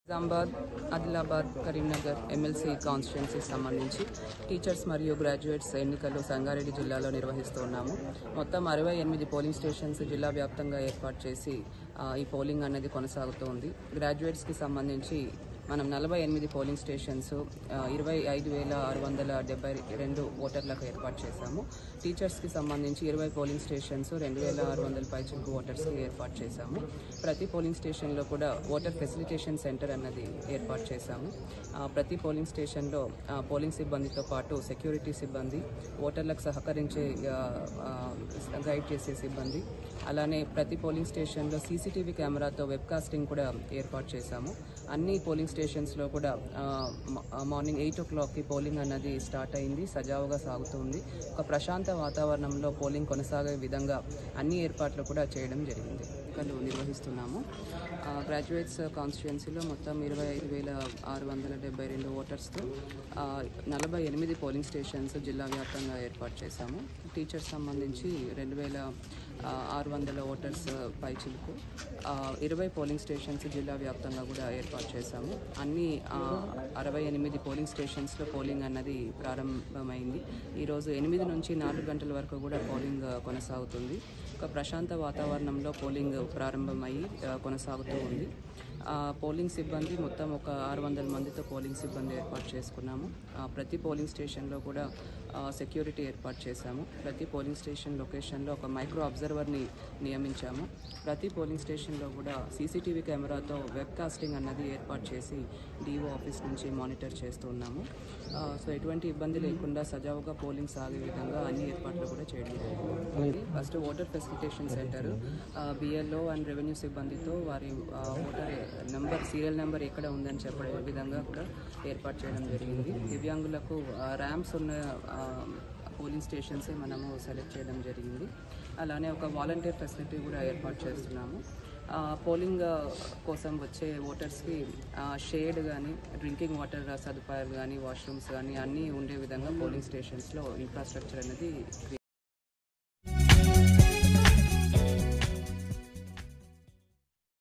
Nizamabad, Adilabad, Karimnagar MLC కాన్స్టిట్యున్సీకి సంబంధించి teachers మరియు గ్రాడ్యుయేట్స్ ఎన్నికలు సంగారెడ్డి జిల్లాలో నిర్వహిస్తున్నాము. మొత్తం 68 పోలింగ్ స్టేషన్స్ జిల్లా వ్యాప్తంగా ఏర్పాటు చేసి ఈ పోలింగ్ అనేది కొనసాగుతోంది. గ్రాడ్యుయేట్స్కి సంబంధించి మనం 48 పోలింగ్ స్టేషన్స్ 25,672 ఓటర్లకు ఏర్పాటు చేశాము. టీచర్స్కి సంబంధించి 20 పోలింగ్ స్టేషన్స్ 2,600 పైచిలకు ఓటర్స్కి ఏర్పాటు చేశాము. ప్రతి పోలింగ్ స్టేషన్లో కూడా ఓటర్ ఫెసిలిటేషన్ సెంటర్ అన్నది ఏర్పాటు చేశాము. ప్రతి పోలింగ్ స్టేషన్లో పోలింగ్ సిబ్బందితో పాటు సెక్యూరిటీ సిబ్బంది, ఓటర్లకు సహకరించే గైడ్ చేసే సిబ్బంది, అలానే ప్రతి పోలింగ్ స్టేషన్లో సీసీటీవీ కెమెరాతో వెబ్కాస్టింగ్ కూడా ఏర్పాటు చేశాము. అన్ని పోలింగ్ స్టేషన్స్లో కూడా మార్నింగ్ 8 o'clockకి పోలింగ్ అన్నది స్టార్ట్ అయింది, సజావుగా సాగుతుంది. ఒక ప్రశాంత వాతావరణంలో పోలింగ్ కొనసాగే విధంగా అన్ని ఏర్పాట్లు కూడా చేయడం జరిగింది. ఎన్నికలు నిర్వహిస్తున్నాము. గ్రాడ్యుయేట్స్ కాన్స్టిట్యున్సీలో మొత్తం 25,672 ఓటర్స్తో 48 పోలింగ్ స్టేషన్స్ జిల్లా వ్యాప్తంగా ఏర్పాటు చేశాము. టీచర్స్ సంబంధించి 2,600 ఓటర్స్ పైచిలకు 20 పోలింగ్ స్టేషన్స్ జిల్లా వ్యాప్తంగా కూడా ఏర్పాటు చేశాము. అన్ని 68 పోలింగ్ స్టేషన్స్లో పోలింగ్ అన్నది ప్రారంభమైంది. ఈరోజు 8 నుంచి 4 గంటల వరకు కూడా పోలింగ్ కొనసాగుతుంది. ఒక ప్రశాంత వాతావరణంలో పోలింగ్ ప్రారంభమయ్యి కొనసాగుతూ ఉంది. పోలింగ్ సిబ్బంది మొత్తం ఒక 600 మందితో పోలింగ్ సిబ్బంది ఏర్పాటు చేసుకున్నాము. ప్రతి పోలింగ్ స్టేషన్లో కూడా సెక్యూరిటీ ఏర్పాటు చేశాము. ప్రతి పోలింగ్ స్టేషన్ లొకేషన్లో ఒక మైక్రో అబ్జర్వర్ని నియమించాము. ప్రతి పోలింగ్ స్టేషన్లో కూడా సీసీటీవీ కెమెరాతో వెబ్కాస్టింగ్ అన్నది ఏర్పాటు చేసి డిఓ ఆఫీస్ నుంచి మానిటర్ చేస్తూ ఉన్నాము. సో ఎటువంటి ఇబ్బంది లేకుండా సజావుగా పోలింగ్ సాగే విధంగా అన్ని ఏర్పాట్లు కూడా చేయడం జరిగింది. First voter facilitation centre BLO and revenue సిబ్బందితో వారి ఓటర్ నెంబర్, సీరియల్ నెంబర్ ఎక్కడ ఉందని చెప్పే విధంగా కూడా ఏర్పాటు చేయడం జరిగింది. దివ్యాంగులకు ర్యాంప్స్ ఉన్న పోలింగ్ స్టేషన్సే మనము సెలెక్ట్ చేయడం జరిగింది. అలానే ఒక వాలంటీర్ ఫెసిలిటీ కూడా ఏర్పాటు చేస్తున్నాము. పోలింగ్ కోసం వచ్చే ఓటర్స్కి షేడ్ కానీ, డ్రింకింగ్ వాటర్ సదుపాయాలు కానీ, వాష్రూమ్స్ కానీ అన్నీ ఉండే విధంగా పోలింగ్ స్టేషన్స్లో ఇన్ఫ్రాస్ట్రక్చర్ అనేది